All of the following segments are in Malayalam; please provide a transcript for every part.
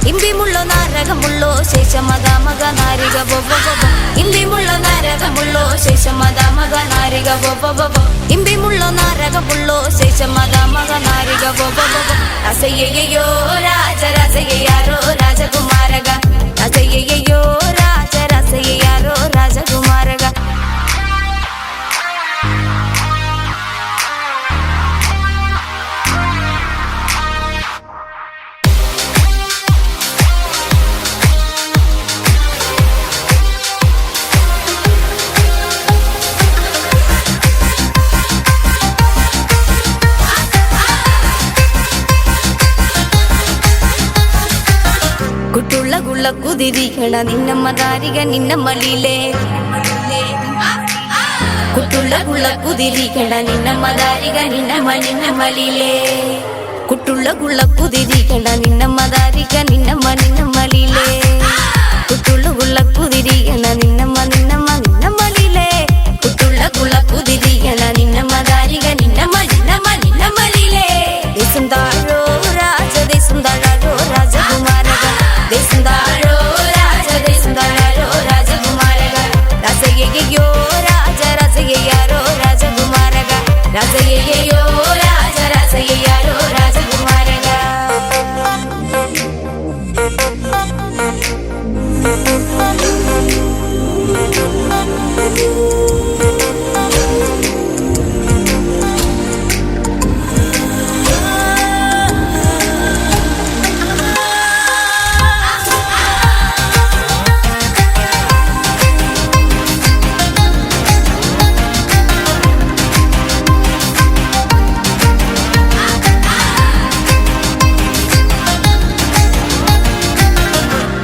ഇമ്പിമുള്ളോ നാരകമുള്ളോ ശേഷമത മക നാരിക ഇമ്പിമുള്ളോ നാരകമുള്ളോ ശേഷമത മക നാരിക ഇമ്പിമുള്ളോ നാരകമുള്ളോ ശേഷമത മക നാരിക രസയ്യോ രാജ രസയ്യാരോ രാജകുമാരക രസയ്യോ രാജ രസയ്യാരോ രാജകുമാരക കുട്ടുള്ള കുള്ള കുതിരിക്കണ നിന്നമ്മ താരിക നിന്നമ്മലിലേ കുട്ടുള്ള കുള്ള കുതിരിക്കണ നിന്നമ്മ താരിക നിന്നമ്മലിലേ കുട്ടുള്ള കുള്ള കുതിരിക്കണ നിന്നമ്മ താരിക നിന്നമ്മലിലേ കുട്ടുള്ള കുള്ള കുതിരിക്കണ നിന്നമ്മ നിന്നമ്മലിലേ കുട്ടുള്ള കുള്ള കുതിരിക്കണ നിന്നമ്മ താരിക നിന്നമ്മലിലേ ദേശം താഴോ രാജ ദേശം താഴോ രാജകുമാരക ദേശം താഴോ രാജ ദേശം താഴോ രാജകുമാരക രസയ്യോ രാജ രസയ്യാരോ രാജകുമാരക രസയ്യോ രാജ രസയ്യാരോ രാജകുമാരക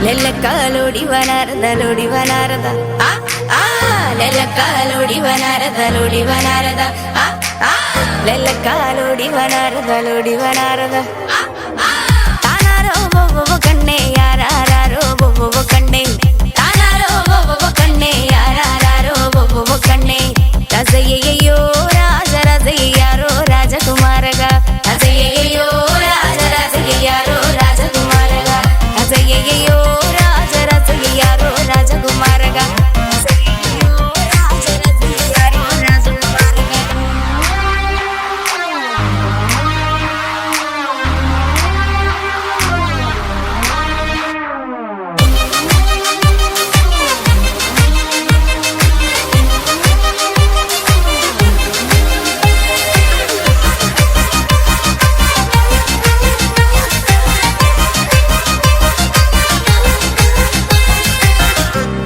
ലെല്ലക്കാലോടി വനാരദലോടി വനാരദ ലെല്ലക്കാലോടി വനാരദലോടി വനാരദ ലെല്ലക്കാലോടി വനാരദലോടി വനാരദ താനാരോ ബൊവ്വോ കണ്ണേ യാരാരോ ബൊവ്വോ കണ്ണേ താനാരോ ബൊവ്വോ കണ്ണേ യാരാരോ ബൊവ്വോ കണ്ണേ രസയ്യോ രാജ രസയ്യാരോ രാജകുമാരക രസയ്യോ രാജ രസയ്യാരോ രാജകുമാരക രസയ്യോ രാജ രസയ്യാരോ രാജകുമാരക രസയ്യോ രാജ രസയ്യാരോ രാജകുമാരക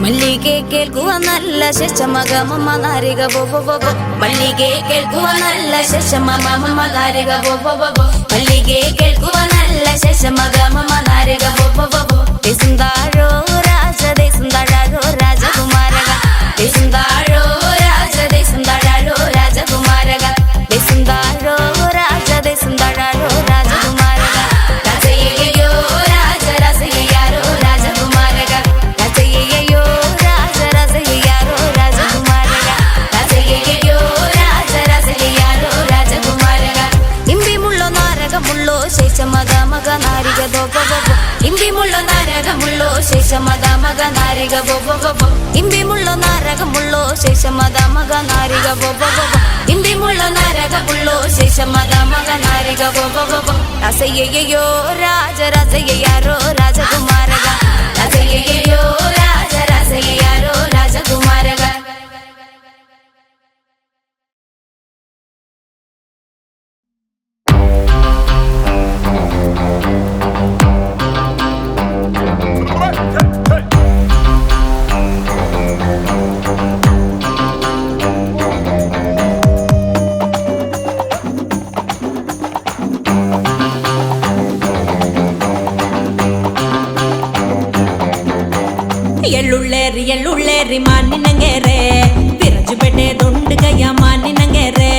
മല്ലികെ കേൾക്കുവാ നല്ല ശശമക മമ നാരിക മല്ലികെ കേൾക്കുവാ നല്ല ശശമക മമ നാരിക മല്ലികെ കേൾക്കുവാ നല്ല ശശമക മമ നാരിക ദേശം താഴോ രാജ ദേശം താഴോ രാജകുമാരക ദേശം താഴോ രാജ ദേശം താഴോ രാജകുമാരക ദേശം താഴോ രാജ ദേശം താഴോ രാജകുമാരക രസയ്യോ രാജ രസയ്യാരോ രാജകുമാരക രസയ്യോ രാജ രസയ്യാരോ രാജകുമാരക രസയ്യോ രാജ രസയ്യാരോ രാജകുമാരക ഇമ്പിമുള്ളോ നാരകമുള്ളോ ശേഷമത മക നാരിക ഇമ്പിമുള്ളോ നാരകമുള്ളോ ശേഷമത മക നാരിക ഇമ്പിമുള്ളോ നാരകമുള്ളോ ശേഷമത മക നാരിക ഇമ്പിമുള്ളോ നാരകമുള്ളോ ശേഷമത മക നാരിക രസയ്യോ രാജ രസയ്യാരോ രാജകുമാരക രസയ്യോ രാജ രസയ്യാരോ രാജകുമാരക ಎಳ್ಳುಳ್ಳೇರಿ ಎಳ್ಳುಳ್ಳೇರಿ ಮಾನಿನಂಗೆರೆ ವಿರಜು ಬೆಟ್ಟೆ ದೊಂಡುಗಯ್ಯ ಮಾನಿನಂಗೆರೆ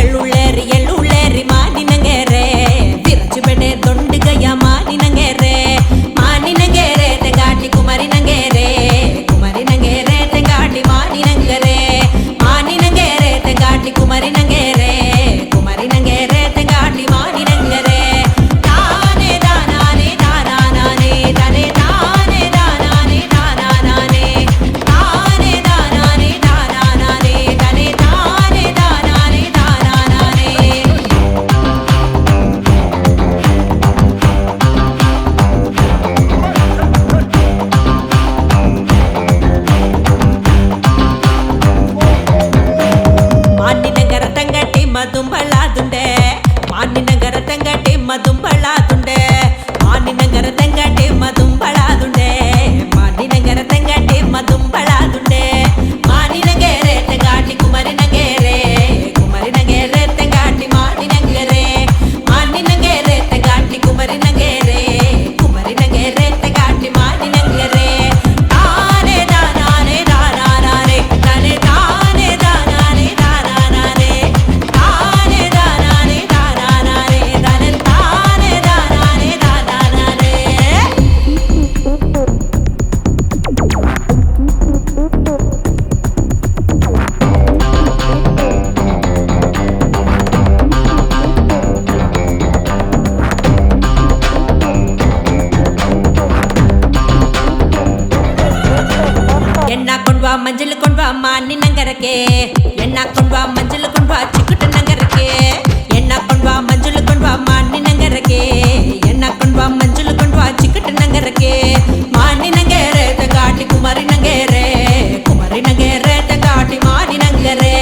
ಎಳ್ಳುಳ್ಳೇರಿ ಎಳ್ಳುಳ್ಳೇರಿ ಮಾನಿನಂಗೆರೆ ವಿರಜು ಬೆಟ್ಟೆ ದೊಂಡುಗಯ್ಯ ಮಾನಿನಂಗೆರೆ ಮಾನಿನಂಗೆರೆ ತೆಂಗಾಟಿ ಕುಮರಿನಂಗೆರೆ ಕುಮರಿನಂಗೆರೆ ತೆಂಗಾಟಿ ಮಾನಿನಂಗೆರೆ ಮಾನಿನಂಗೆರೆ ತೆಂಗಾಟಿ ಕುಮರಿನಂಗೆರೆ ಕುಮರಿನಂಗೆರೆ ತೆಂಗಾಟಿ ಮಾನಿನಂಗೆರೆ ತಾನೇ ತಾನಾನೇ ತಾನಾನೇ ಮಂಜಲ್ ಕೊಂಡ್ವಾ ಮಾನಿ ನಂಗರಕ್ಕೆ ಎಣ್ಣ ಕೊಂಡ್ವಾ ಮಂಜಲ್ ಕೊಂಡ್ವಾ ಚಿಕ್ಕಟ ನಂಗರಕ್ಕೆ ಎಣ್ಣ ಕೊಂಡ್ವಾ ಮಂಜಲ್ ಕೊಂಡ್ವಾ ಮಾನಿ ನಂಗರಕ್ಕೆ ಎಣ್ಣ ಕೊಂಡ್ವಾ ಮಂಜಲ್ ಕೊಂಡ್ವಾ ಚಿಕ್ಕಟ ನಂಗರಕ್ಕೆ ಮಾನಿ ನಂಗೇರೆ ತಂಗಾಟಿ ಕುಮಾರಿ ನಂಗೇರೆ ಕುಮಾರಿ ನಂಗೇರೆ ತಂಗಾಟಿ ಮಾನಿ ನಂಗರೆ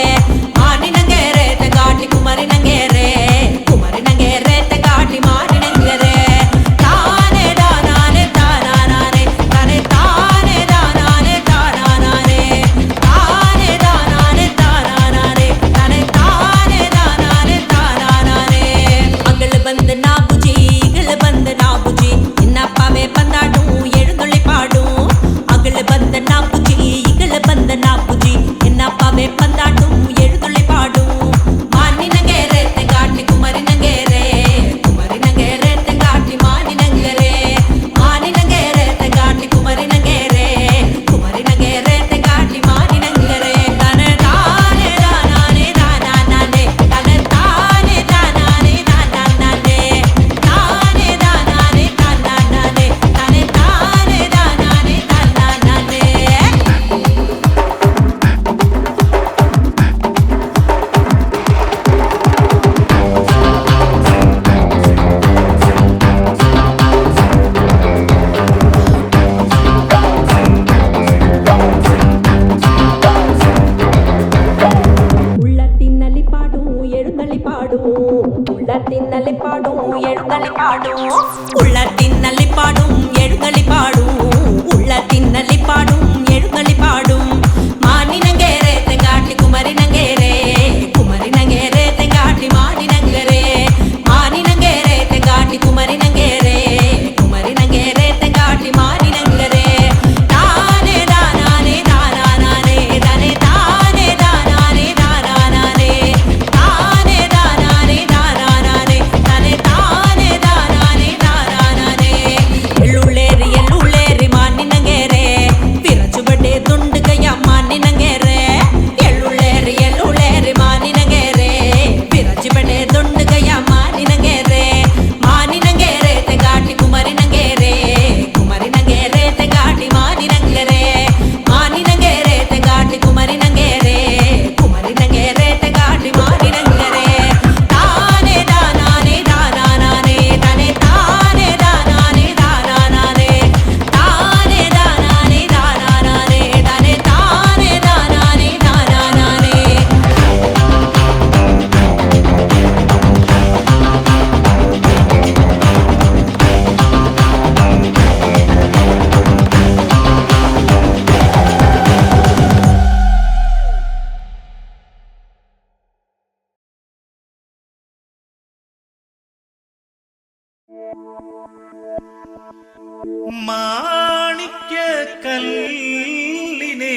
ಮಾನಿ ನಂಗೇರೆ ತಂಗಾಟಿ ಕುಮಾರಿ ನಂಗೇರೆ ಕುಮಾರಿ ನಂಗೇರೆ ತಂಗಾಟಿ ಮಾನಿ ನಂಗರೆ ತಾನೆ ದಾನಾನೆ ತಾನಾನೆ ತಾನೆ ತಾನೆ ದಾನಾನೆ ತಾನಾನೆ ತಾನೆ ದಾನಾನೆ ತಾನಾನೆ ತಾನೆ ತಾನೆ ದಾನಾನೆ ತಾನಾನೆ ಮಗಳು ಬಂದ ನಾ ಬುಜಿ ಈಗಳು ಬಂದ ನಾ ಬುಜಿ ಇನ್ನಪ್ಪವೇ ಬಂದಾಡು ಎಳುನುಳಿ ಪಾಡು ಮಗಳು ಬಂದ ನಾ ಬುಜಿ ಈಗಳು ಬಂದ ನಾ ಬುಜಿ ಇನ್ನಪ್ಪವೇ ಬಂದಾಡು ಎಳುನುಳಿ ಪಾಡು ಮಾನಿ ನಂಗೇರೆ ತೆಂಗಾಟಿ ಕುಮಾರಿ ನಂಗೇರೆ ಕುಮಾರಿ ನಂಗೇರೆ ತೆಂಗಾಟಿ ಮಾನಿ ನಂಗರೆ ಮಾನಿ ನಂಗೇರೆ ತೆಂಗಾಟಿ ಕುಮಾರಿ ನಂಗೇರೆ ಕುಮಾರಿ ನಂಗೇರೆ ತೆಂಗಾಟಿ ಮಾನಿ ನಂಗರೆ ತನೆ ತಾನೆ ದಾನಾನೆ ದಾನಾನೆ ತನೆ ತಾನೆ ದಾನಾನೆ ದಾನಾನೆ ತಾನೆ ದಾನಾನೆ ದಾನಾನೆ ತನೆ ತಾನೆ ದಾನಾನೆ ದಾನಾನೆ ഉള്ളത്തിന്നലി പാടൂ എഴുന്നള്ളി പാടൂ ഉള്ളത്തിന്നലി പാടൂ എഴുന്നള്ളി പാടൂ ഉള്ളത്തിന്നലി പാടും എഴുന്നള്ളി പാടൂ ഉള്ളത്തിന്നലി പാടും എഴുന്നള്ളി പാടും മാനി നങ്കേരെ തെങ്കാട്ടി കുമരി നങ്കേരെ കുമരി നങ്കേരെ തെങ്കാട്ടി മാനി നങ്കരെ മാനി നങ്കേരെ തെങ്കാട്ടി കുമരി നങ്കേരെ കുമരി നങ്കേരെ തെങ്കാട്ടി മാനി നങ്കരെ താനെ ദാനാനെ ദാനാനെ ദാനെ താനെ ദാനാനെ ദാനാനെ താനെ ദാനാനെ ദാനാനെ തനെ താനെ ദാനാനെ ദാനാനെ എള്ളുള്ളേരി മാനി നങ്കേരെ വിറച്ചുപെട്ടെ തുണ്ടുകയ മാനി നങ്കേരെ എള്ളുള്ളേരി മാനി നങ്കേരെ വിറച്ചുപെട്ടെ തുണ്ടുകയ മാനി നങ്കേരെ മാനി നങ്കേരെ തെങ്കാട്ടി കുമരി നങ്കേരെ കുമരി നങ്കേരെ തെങ്കാട്ടി മാനി നങ്കരെ മാനി നങ്കേരെ തെങ്കാട്ടി കുമരി നങ്കേരെ കുമരി നങ്കേരെ തെങ്കാട്ടി മാനി നങ്കരെ താനെ ദാനാനെ ദാനാനെ തനെ താനെ ദാനാനെ ദാനാനെ താനെ ദാനാനെ ദാനാനെ തനെ താനെ ദാനാനെ ദാനാനെ മാണിക്യ കല്ലിനെ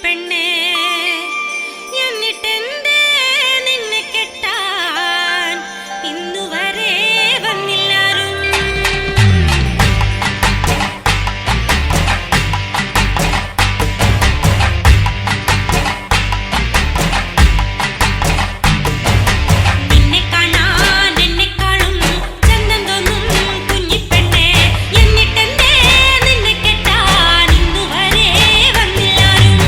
കുഞ്ഞിപ്പെണ്ണേ എന്നിട്ടെന്തേ നിന്നെ കെട്ടാൻ ഇന്നുവരെ വന്നില്ലാരും നിന്നെ കാണാൻ എന്നെക്കാളും ചന്തം തോന്നും കുഞ്ഞിപ്പെണ്ണേ എന്നിട്ടെന്തേ നിന്നെ കെട്ടാൻ ഇന്നുവരെ വന്നില്ലാരും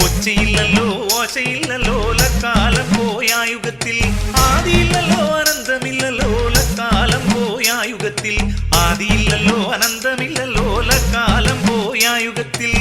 ഒച്ചയില്ലല്ലോ ഓശയില്ലല്ലോ ലക്കാലം പോയായുഗത്തിൽ ആദിയില്ലല്ലോ അനന്തമില്ലല്ലോ ലക്കാലം പോയായുഗത്തിൽ ആദിയില്ലല്ലോ അനന്തമില്ലല്ലോ ലക്കാലം പോയായുഗത്തിൽ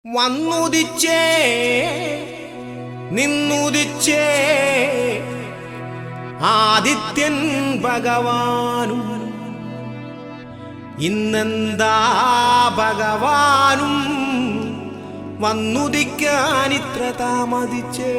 വന്നുദിച്ചേ നിന്നുദിച്ചേ ആദിത്യൻ ഭഗവാനും ഇന്നെന്താ ഭഗവാനും വന്നുദിക്കാനിത്ര താമതിച്ചേ